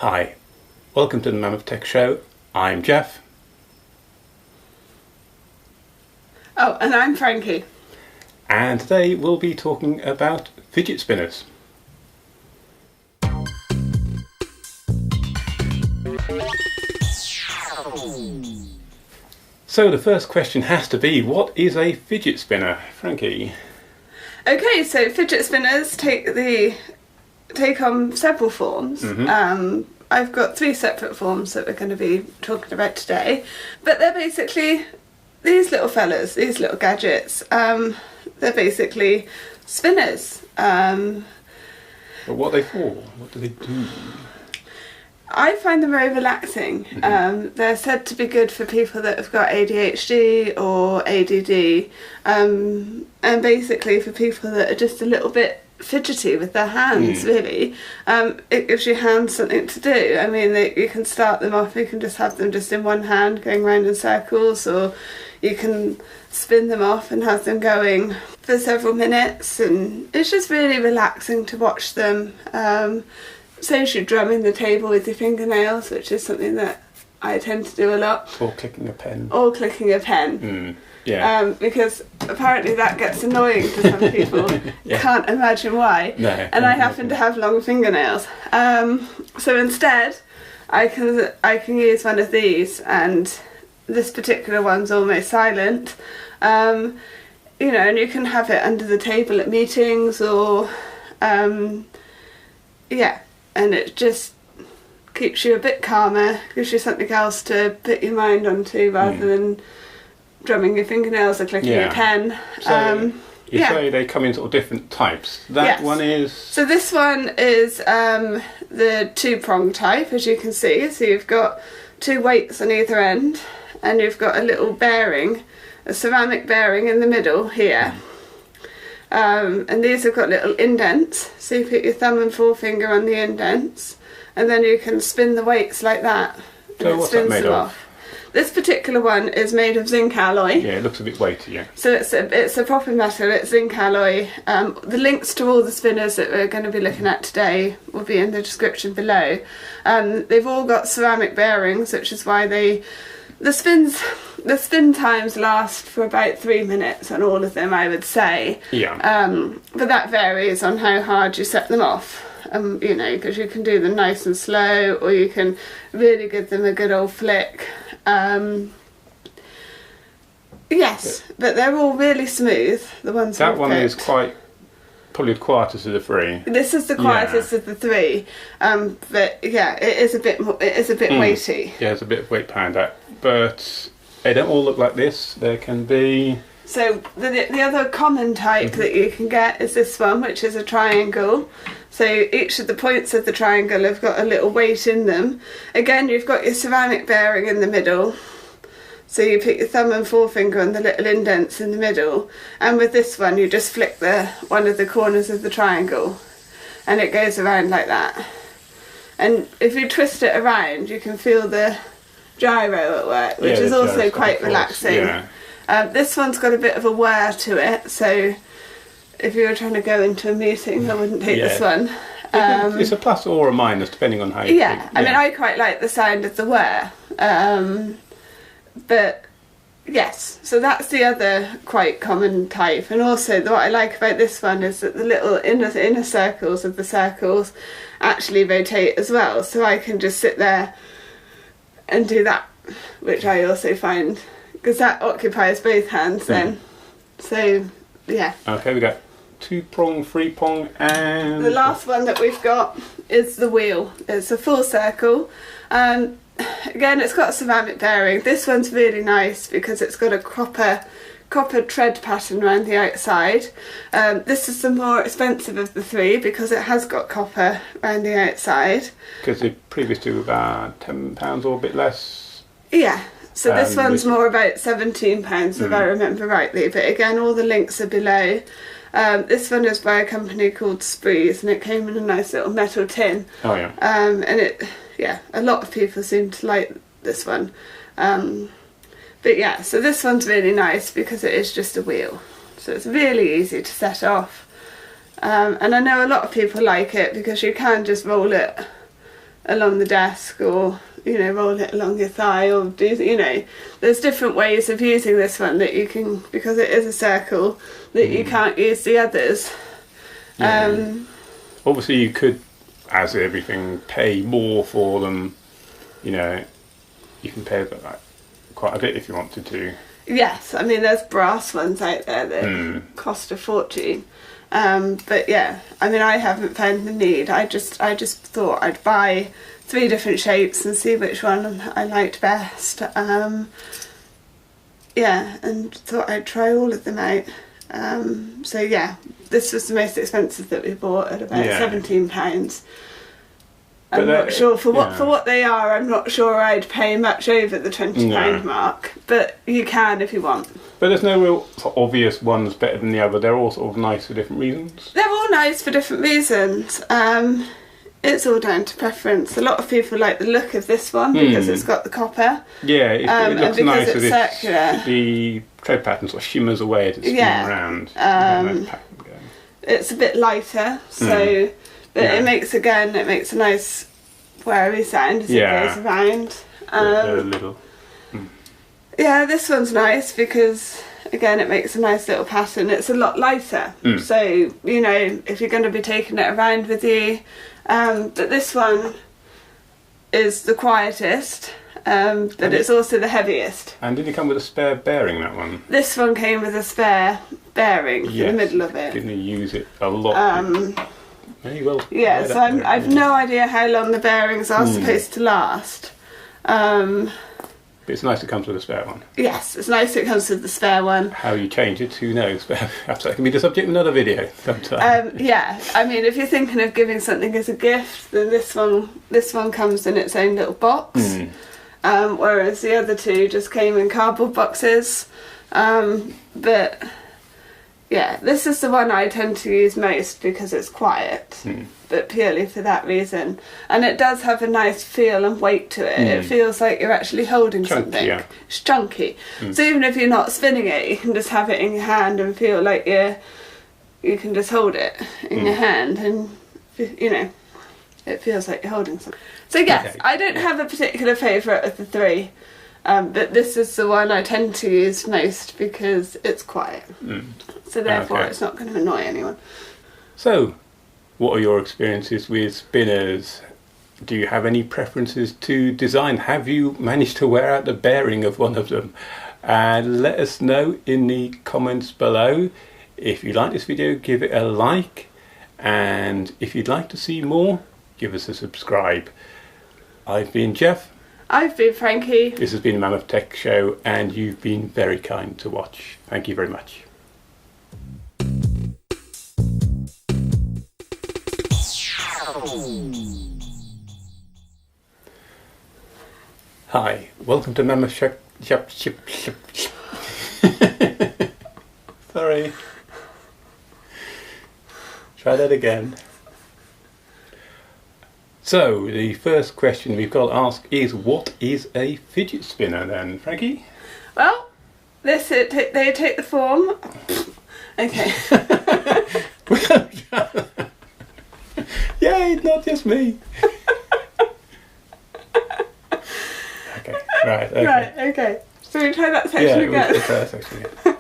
Hi, welcome to the Mammoth Tech Show. I'm Jeff. Oh, and I'm Frankie. And today we'll be talking about fidget spinners. So the first question has to be, what is a fidget spinner, Frankie? Okay, so fidget spinners take on several forms. I've got 3 separate forms that we're going to be talking about today, but they're basically these little fellas, these little gadgets. They're basically spinners. But what are they for? What do they do? I find them very relaxing. They're said to be good for people that have got ADHD or ADD, and basically for people that are just a little bit fidgety with their hands, really. It gives your hands something to do. I mean, you can start them off, you can just have them just in one hand going round in circles, or you can spin them off and have them going for several minutes, and it's just really relaxing to watch them. Saves you drumming the table with your fingernails, which is something that I tend to do a lot. Or clicking a pen. Yeah. Because apparently that gets annoying to some people. Yeah. Can't imagine why. No, and I happen to have long fingernails. So instead, I can use one of these, and this particular one's almost silent. And you can have it under the table at meetings, or and it just keeps you a bit calmer, gives you something else to put your mind onto rather than drumming your fingernails or clicking your pen. So you say they come in sort of different types. That one is... So this one is the 2-prong type, as you can see. So you've got 2 weights on either end, and you've got a little bearing, a ceramic bearing in the middle here. And these have got little indents, so you put your thumb and forefinger on the indents, and then you can spin the weights like that. So what's that made of? This particular one is made of zinc alloy. Yeah, it looks a bit weighty, yeah. So it's a proper metal, it's zinc alloy. The links to all the spinners that we're going to be looking at today will be in the description below. They've all got ceramic bearings, which is why the spin times last for about 3 minutes on all of them, I would say. Yeah. But that varies on how hard you set them off. Because you can do them nice and slow, or you can really give them a good old flick. But they're all really smooth. The ones that one is probably the quietest of the 3. This is the quietest of the 3, but yeah, it is a bit weighty. Yeah, it's a bit of weight behind that, but they don't all look like this. There can be... So the other common type that you can get is this one, which is a triangle. So each of the points of the triangle have got a little weight in them. Again, you've got your ceramic bearing in the middle. So you put your thumb and forefinger on the little indents in the middle. And with this one, you just flick one of the corners of the triangle, and it goes around like that. And if you twist it around, you can feel the gyro at work, which is also quite relaxing. Yeah. This one's got a bit of a whir to it, so if you were trying to go into a meeting, I wouldn't take this one. It's a plus or a minus, depending on how you think. I mean, I quite like the sound of the whir. But yes, so that's the other quite common type. And also what I like about this one is that the little inner circles of the circles actually rotate as well. So I can just sit there and do that, which I also find, because that occupies both hands then. So yeah. Okay, we got 2-prong, 3-prong, and... The last one that we've got is the wheel. It's a full circle. Again, it's got a ceramic bearing. This one's really nice because it's got a copper tread pattern around the outside. This is the more expensive of the 3 because it has got copper around the outside. Because the previous 2 were about £10 or a bit less. Yeah. So this one's more about £17 if I remember rightly. But again, all the links are below. This one is by a company called Sprees, and it came in a nice little metal tin. Oh yeah. And a lot of people seem to like this one. But yeah, so this one's really nice because it is just a wheel. So it's really easy to set off. And I know a lot of people like it because you can just roll it along the desk, or roll it along your thigh, or do there's different ways of using this one that you can, because it is a circle, that you can't use the others. Obviously you could, as everything, pay more for them. You can pay like quite a bit if you wanted to. Yes, I mean there's brass ones out there that cost a fortune. But yeah, I mean I haven't found the need. I just thought I'd buy 3 different shapes and see which one I liked best. And thought I'd try all of them out. So yeah, this was the most expensive that we bought at about £17. I'm not sure for what they are. I'm not sure I'd pay much over the £20 mark, but you can if you want. But there's no real sort of obvious one's better than the other. They're all sort of nice for different reasons. They're all nice for different reasons. It's all down to preference. A lot of people like the look of this one because it's got the copper. Yeah, it looks nice. It's circular. The tread pattern sort of shimmers away as it's spinning around. It's a bit lighter, so but it makes a nice whirry sound as it goes around. Little. Yeah, this one's nice because again it makes a nice little pattern. It's a lot lighter, so if you're going to be taking it around with you. But this one is the quietest, but it's also the heaviest. And did it come with a spare bearing, that one? This one came with a spare bearing in the middle of it. Didn't you use it a lot? Very well. Yeah, so I've no idea how long the bearings are supposed to last. But it's nice it comes with a spare one. Yes, it's nice it comes with the spare one. How you change it, who knows? Perhaps that can be the subject of another video sometime. Yeah, I mean, if you're thinking of giving something as a gift, then this one comes in its own little box. Whereas the other two just came in cardboard boxes. But yeah, this is the one I tend to use most because it's quiet. But purely for that reason. And it does have a nice feel and weight to it. It feels like you're actually holding something. Yeah. It's chunky. So even if you're not spinning it, you can just have it in your hand and feel like you can just hold it in your hand, and it feels like you're holding something. So yes, I don't have a particular favourite of the 3. But this is the one I tend to use most because it's quiet. So therefore it's not going to annoy anyone. So, what are your experiences with spinners? Do you have any preferences to design? Have you managed to wear out the bearing of one of them? And let us know in the comments below. If you like this video, give it a like. And if you'd like to see more, give us a subscribe. I've been Jeff. I've been Frankie. This has been the Mammoth Tech Show, and you've been very kind to watch. Thank you very much. Hi, welcome to Mammoth Tech. Sorry. Try that again. So, the first question we've got to ask is, what is a fidget spinner then, Frankie? Well, they take the form. Okay. Yay, not just me. Okay, right, okay. Right, okay. So we try that section again? Yeah, we'll try that section again.